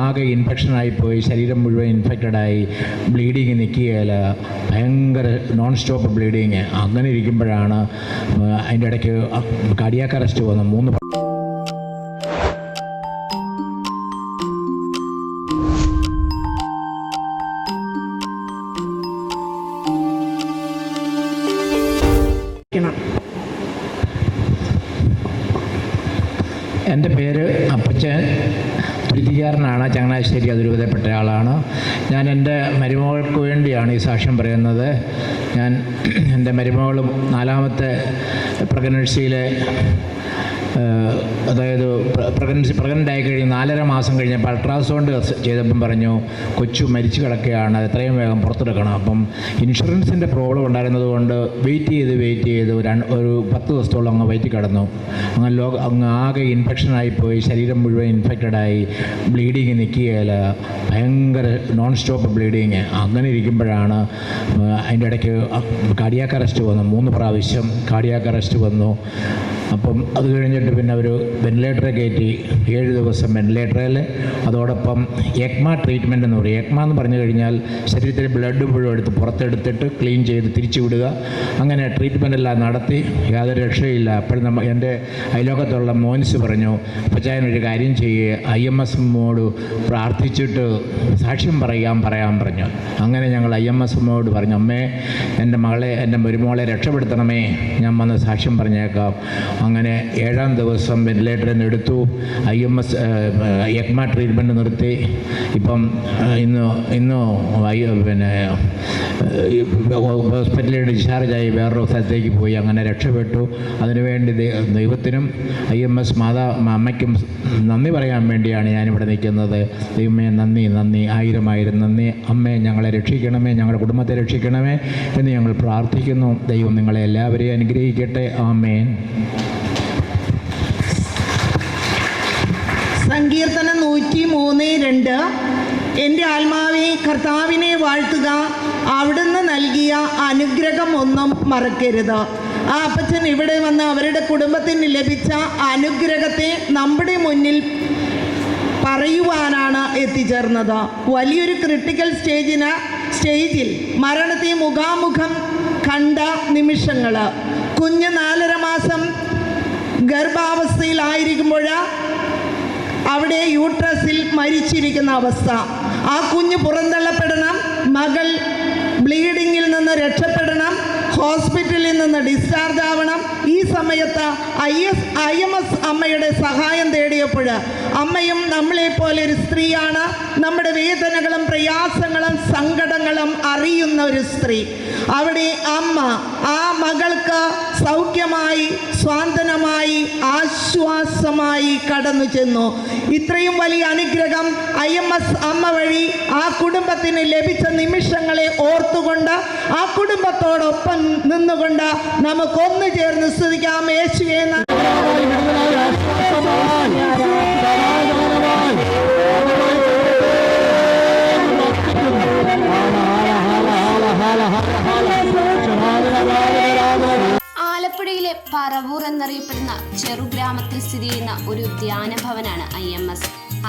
ആകെ ഇൻഫെക്ഷനായിപ്പോയി, ശരീരം മുഴുവൻ ഇൻഫെക്റ്റഡായി, ബ്ലീഡിങ് നിൽക്കുകയില്ല, ഭയങ്കര നോൺ സ്റ്റോപ്പ് ബ്ലീഡിങ്. അങ്ങനെ ഇരിക്കുമ്പോഴാണ് അതിൻ്റെ ഇടയ്ക്ക് കാർഡിയാക് അറസ്റ്റ് വന്നു. 3 എൻ്റെ പേര് അപ്പച്ചൻ തുരുത്തിക്കാരനാണ്. ചങ്ങനാശ്ശേരി അതിരൂപതയിൽപ്പെട്ട ആളാണ്. ഞാൻ എൻ്റെ മരുമകൾക്ക് വേണ്ടിയാണ് ഈ സാക്ഷ്യം പറയുന്നത്. ഞാൻ എൻ്റെ മരുമകളും 4ാമത്തെ പ്രഗ്നൻസിയിലെ അതായത് പ്രഗ്നൻ്റ് ആയി കഴിഞ്ഞ് 4.5 മാസം കഴിഞ്ഞപ്പോൾ അൾട്രാസൗണ്ട് ചെയ്തപ്പം പറഞ്ഞു കൊച്ചു മരിച്ചു കിടക്കുകയാണ്, എത്രയും വേഗം പുറത്തെടുക്കണം. അപ്പം ഇൻഷുറൻസിൻ്റെ പ്രോബ്ലം ഉണ്ടായിരുന്നതുകൊണ്ട് വെയിറ്റ് ചെയ്ത് ഒരു 10 ദിവസത്തോളം അങ്ങ് വയറ്റി കിടന്നു. അങ്ങ് ആകെ ഇൻഫെക്ഷനായിപ്പോയി, ശരീരം മുഴുവൻ ഇൻഫെക്റ്റഡായി, ബ്ലീഡിങ് നിൽക്കുകയില്ല, ഭയങ്കര നോൺ സ്റ്റോപ്പ് ബ്ലീഡിങ്. അങ്ങനെ ഇരിക്കുമ്പോഴാണ് അതിൻ്റെ ഇടയ്ക്ക് കാർഡിയാക് അറസ്റ്റ് വന്നു. 3 പ്രാവശ്യം കാർഡിയാക് അറസ്റ്റ് വന്നു. അപ്പം അത് കഴിഞ്ഞിട്ട് പിന്നെ അവർ വെന്റിലേറ്ററെ കയറ്റി 7 ദിവസം വെന്റിലേറ്ററിൽ. അതോടൊപ്പം എക്മ ട്രീറ്റ്മെൻ്റ് എന്ന് പറയും. എക്മ എന്ന് പറഞ്ഞു കഴിഞ്ഞാൽ ശരീരത്തിൽ ബ്ലഡ് മുഴുവൻ എടുത്ത് പുറത്തെടുത്തിട്ട് ക്ലീൻ ചെയ്ത് തിരിച്ചു വിടുക. അങ്ങനെ ട്രീറ്റ്മെൻ്റ് എല്ലാം നടത്തി, യാതൊരു രക്ഷയില്ല. അപ്പോഴും എൻ്റെ അയലോകത്തുള്ള മോൻസ് പറഞ്ഞു, അപ്പച്ചായനൊരു കാര്യം ചെയ്യുക, IMS മോട് പ്രാർത്ഥിച്ചിട്ട് സാക്ഷ്യം പറയാൻ പറഞ്ഞു. അങ്ങനെ ഞങ്ങൾ IMS മോട് പറഞ്ഞു, അമ്മേ എൻ്റെ മരുമോളെ രക്ഷപ്പെടുത്തണമേ, ഞാൻ വന്ന് സാക്ഷ്യം പറഞ്ഞേക്കാം. അങ്ങനെ 7ാം ദിവസം വെന്റിലേറ്ററിൽ നിന്ന് എടുത്തു. IMS എക്മ ട്രീറ്റ്മെൻറ്റ് നിർത്തി. ഇപ്പം ഇന്ന് പിന്നെ ഹോസ്പിറ്റലിൽ ഡിസ്ചാർജായി വേറൊരു സ്ഥലത്തേക്ക് പോയി. അങ്ങനെ രക്ഷപ്പെട്ടു. അതിനുവേണ്ടി ദൈവത്തിനും IMS അമ്മയ്ക്കും നന്ദി പറയാൻ വേണ്ടിയാണ് ഞാനിവിടെ നിൽക്കുന്നത്. ദൈവമേ നന്ദി, 1000 നന്ദി. അമ്മേ ഞങ്ങളെ രക്ഷിക്കണമേ, ഞങ്ങളുടെ കുടുംബത്തെ രക്ഷിക്കണമേ എന്ന് ഞങ്ങൾ പ്രാർത്ഥിക്കുന്നു. ദൈവം നിങ്ങളെ എല്ലാവരെയും അനുഗ്രഹിക്കട്ടെ. ആമേൻ. സങ്കീർത്തനം 103:2 എൻ്റെ ആത്മാവേ കർത്താവിനെ വാഴ്ത്തുക, അവിടുന്ന് നൽകിയ അനുഗ്രഹം ഒന്നും മറക്കരുത്. ആ അപ്പച്ചൻ ഇവിടെ വന്ന് അവരുടെ കുടുംബത്തിന് ലഭിച്ച അനുഗ്രഹത്തെ നമ്മുടെ മുന്നിൽ പറയുവാനാണ് എത്തിച്ചേർന്നത്. വലിയൊരു ക്രിട്ടിക്കൽ സ്റ്റേജിൽ മരണത്തെ മുഖാമുഖം കണ്ട നിമിഷങ്ങൾ. കുഞ്ഞ് 4.5 മാസം ഗർഭാവസ്ഥയിലായിരിക്കുമ്പോൾ അവിടെ യൂട്രസിൽ മരിച്ചിരിക്കുന്ന അവസ്ഥ. ആ കുഞ്ഞ് പുറന്തള്ളപ്പെടണം, മകൾ ബ്ലീഡിങ്ങിൽ നിന്ന് രക്ഷപ്പെടണം, ഹോസ്പിറ്റലിൽ നിന്ന് ഡിസ്ചാർജ് ആവണം. ഈ സമയത്ത് IMS അമ്മയുടെ സഹായം തേടിയപ്പോൾ, അമ്മയും നമ്മളെപ്പോലെ ഒരു സ്ത്രീയാണ്, നമ്മുടെ വേദനകളും പ്രയാസങ്ങളും സങ്കടങ്ങളും അറിയുന്ന ഒരു സ്ത്രീ. അവിടെ അമ്മ ആ മകൾക്ക് സൗഖ്യമായി, സ്വാന്തനമായി, ആശ്വാസമായി കടന്നു ചെന്നു. ഇത്രയും വലിയ അനുഗ്രഹം IMS അമ്മ വഴി ആ കുടുംബത്തിന് ലഭിച്ച നിമിഷങ്ങളെ ഓർത്തുകൊണ്ട് ആ കുടുംബത്തോടൊപ്പം നിന്നുകൊണ്ട് നമുക്കൊന്നു ചേർന്ന് സ്തുതിക്കാം. യേശുവേ ആലപ്പുഴയിലെ പറവൂർ എന്നറിയപ്പെടുന്ന ചെറുഗ്രാമത്തിൽ സ്ഥിതി ചെയ്യുന്ന ഒരു ധ്യാന ഭവനാണ് IMS.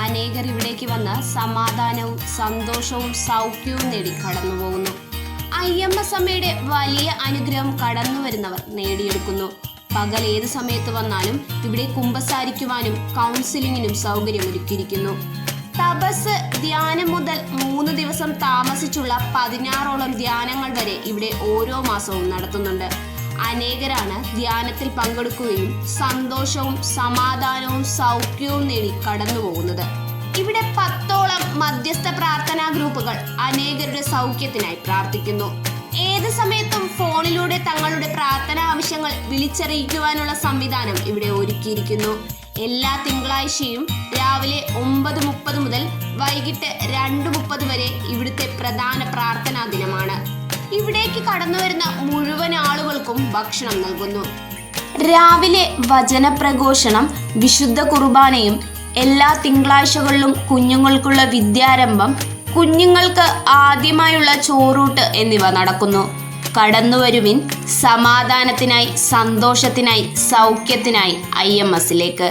അനേകർ ഇവിടേക്ക് വന്ന് സമാധാനവും സന്തോഷവും സൗഖ്യവും നേടി കടന്നുപോകുന്നു. IMS അമ്മയുടെ വലിയ അനുഗ്രഹം കടന്നു വരുന്നവർ നേടിയെടുക്കുന്നു. പകൽ ഏത് സമയത്ത് വന്നാലും ഇവിടെ കുമ്പസാരിക്കുവാനും കൗൺസിലിങ്ങിനും സൗകര്യമൊരുക്കിയിരിക്കുന്നു. തപസ് ധ്യാനം മുതൽ 3 ദിവസം താമസിച്ചുള്ള 16ഓളം ധ്യാനങ്ങൾ വരെ ഇവിടെ ഓരോ മാസവും നടത്തുന്നുണ്ട്. അനേകരാണ് ധ്യാനത്തിൽ പങ്കെടുക്കുകയും സന്തോഷവും സമാധാനവും സൗഖ്യവും നേടി കടന്നു പോകുന്നത്. ഇവിടെ 10ഓളം മധ്യസ്ഥ പ്രാർത്ഥനാ ഗ്രൂപ്പുകൾ അനേകരുടെ സൗഖ്യത്തിനായി പ്രാർത്ഥിക്കുന്നു. ഏത് സമയത്തും ഫോണിലൂടെ തങ്ങളുടെ പ്രാർത്ഥനാ ആവശ്യങ്ങൾ വിളിച്ചറിയിക്കുവാനുള്ള സംവിധാനം ഇവിടെ ഒരുക്കിയിരിക്കുന്നു. എല്ലാ തിങ്കളാഴ്ചയും രാവിലെ 9:30 മുതൽ വൈകിട്ട് 2:30 വരെ ഇവിടുത്തെ പ്രധാന പ്രാർത്ഥനാ ദിനമാണ്. ഇവിടേക്ക് കടന്നു വരുന്ന മുഴുവൻ ആളുകൾക്കും ഭക്ഷണം നൽകുന്നു. രാവിലെ വചനപ്രഘോഷണം, വിശുദ്ധ കുർബാനയും എല്ലാ തിങ്കളാഴ്ചകളിലും കുഞ്ഞുങ്ങൾക്കുള്ള വിദ്യാരംഭം, കുഞ്ഞുങ്ങൾക്ക് ആദ്യമായുള്ള ചോറൂട്ട് എന്നിവ നടക്കുന്നു. കടന്നുവരുവിൻ സമാധാനത്തിനായി, സന്തോഷത്തിനായി, സൗഖ്യത്തിനായി IMSലേക്ക്.